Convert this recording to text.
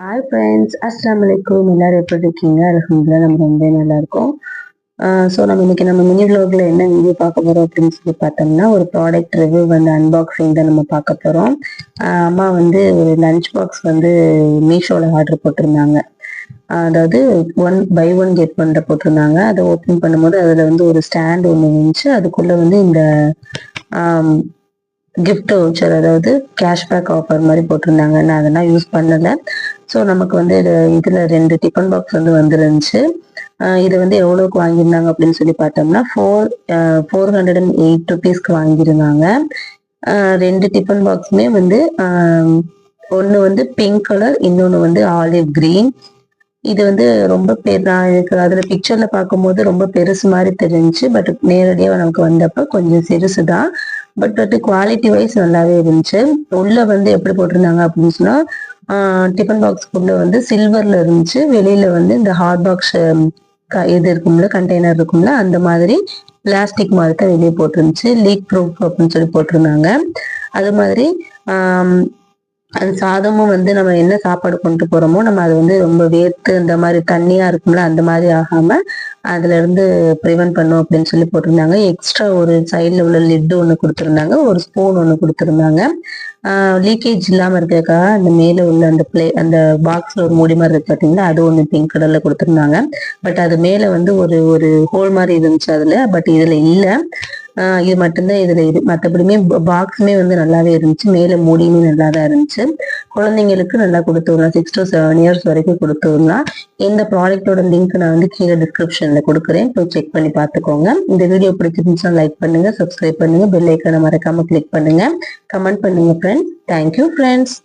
Hi friends, அஸ்ஸலாமு அலைக்கும். எல்லாரும் எப்படி இருக்கீங்க? அல்ஹம்துலில்லாஹ் நம்ம ரொம்ப நல்லா இருக்கோம். ஸோ நம்ம இன்னைக்கு மினி vlogல என்ன வீடியோ பார்க்க போறோம் அப்படின்னு சொல்லி பார்த்தோம்னா, ஒரு ப்ராடக்ட் ரிவ்யூ அன்பாக்சிங் தான் நம்ம பார்க்க போறோம். அம்மா ஒரு லஞ்ச் பாக்ஸ் மீஷோல ஆர்டர் போட்டிருந்தாங்க. அதாவது 1 by 1 கெட் பண்ண போட்டிருந்தாங்க. அதை ஓப்பன் பண்ணும்போது அதுல ஒரு ஸ்டாண்ட் ஒன்று இருந்துச்சு. அதுக்குள்ள இந்த கிஃப்ட் வவுச்சர், அதாவது கேஷ்பேக் ஆஃபர் மாதிரி போட்டிருந்தாங்க. நான் அதெல்லாம் யூஸ் பண்ணல. ஸோ நமக்கு இதுல 2 டிஃபன் பாக்ஸ் வந்துருந்துச்சு. இது எவ்வளவுக்கு வாங்கியிருந்தாங்க அப்படின்னு சொல்லி பார்த்தோம்னா 408 ருபீஸ்க்கு வாங்கியிருந்தாங்க. 2 டிஃபன் பாக்ஸுமே ஒன்று பிங்க் கலர், இன்னொன்று ஆலிவ் கிரீன். இது ரொம்ப நான் எனக்கு அதுல பிக்சர்ல பார்க்கும்போது ரொம்ப பெருசு மாதிரி தெரிஞ்சுச்சு. பட் நேரடியாக நமக்கு வந்தப்ப கொஞ்சம் சிறுசு தான். பட் குவாலிட்டி வைஸ் நல்லாவே இருந்துச்சு. உள்ள எப்படி போட்டிருந்தாங்க அப்படின்னு சொன்னா, டிஃபன் பாக்ஸ்க்குள்ள சில்வர்ல இருந்துச்சு. வெளியில இந்த ஹாட் பாக்ஸ் இது இருக்கும்ல, கண்டெய்னர் இருக்கும்ல, அந்த மாதிரி பிளாஸ்டிக் மாதிரி தான் வெளியே போட்டிருந்துச்சு. லீக் ப்ரூஃப் அப்படின்னு சொல்லி போட்டிருந்தாங்க. அது மாதிரி அந்த சாதமும் நம்ம என்ன சாப்பாடு கொண்டு போறோமோ நம்ம அது ரொம்ப வேர்த்து இந்த மாதிரி தண்ணியா இருக்கும்ல, அந்த மாதிரி ஆகாம அதுல இருந்து ப்ரிவென்ட் பண்ணும் அப்படின்னு சொல்லி போட்டிருந்தாங்க. எக்ஸ்ட்ரா ஒரு சைட்ல உள்ள லிட் ஒன்று கொடுத்துருந்தாங்க, ஒரு ஸ்பூன் ஒன்று கொடுத்துருந்தாங்க. லீக்கேஜ் இல்லாம இருக்கிறதுக்காக அந்த மேல உள்ள அந்த பாக்ஸ்ல ஒரு மூடி மாதிரி இருக்கு பார்த்தீங்களா, அது ஒன்று பிங்க் கலர்ல கொடுத்துருந்தாங்க. பட் அது மேல ஒரு ஒரு ஹோல் மாதிரி இருந்துச்சு அதுல. பட் இதுல இல்ல. இது மட்டும்தான் இதுல மற்றபடியுமே பாக்ஸுமே நல்லாவே இருந்துச்சு. மேல மூடியுமே நல்லா தான் இருந்துச்சு. குழந்தைங்களுக்கு நல்லா கொடுத்து விடலாம். 6 to 7 இயர்ஸ் வரைக்கும் கொடுத்து விடலாம். இந்த ப்ராடக்டோட லிங்க் நான் கீழே டிஸ்கிரிப்ஷன்ல கொடுக்குறேன், போய் செக் பண்ணி பார்த்துக்கோங்க. இந்த வீடியோ பிடிச்சிருந்துச்சுன்னா லைக் பண்ணுங்க, சப்ஸ்கிரைப் பண்ணுங்க, பெல் ஐக்கானை மறக்காம கிளிக் பண்ணுங்க, கமெண்ட் பண்ணுங்க ஃப்ரெண்ட்ஸ். Thank you friends.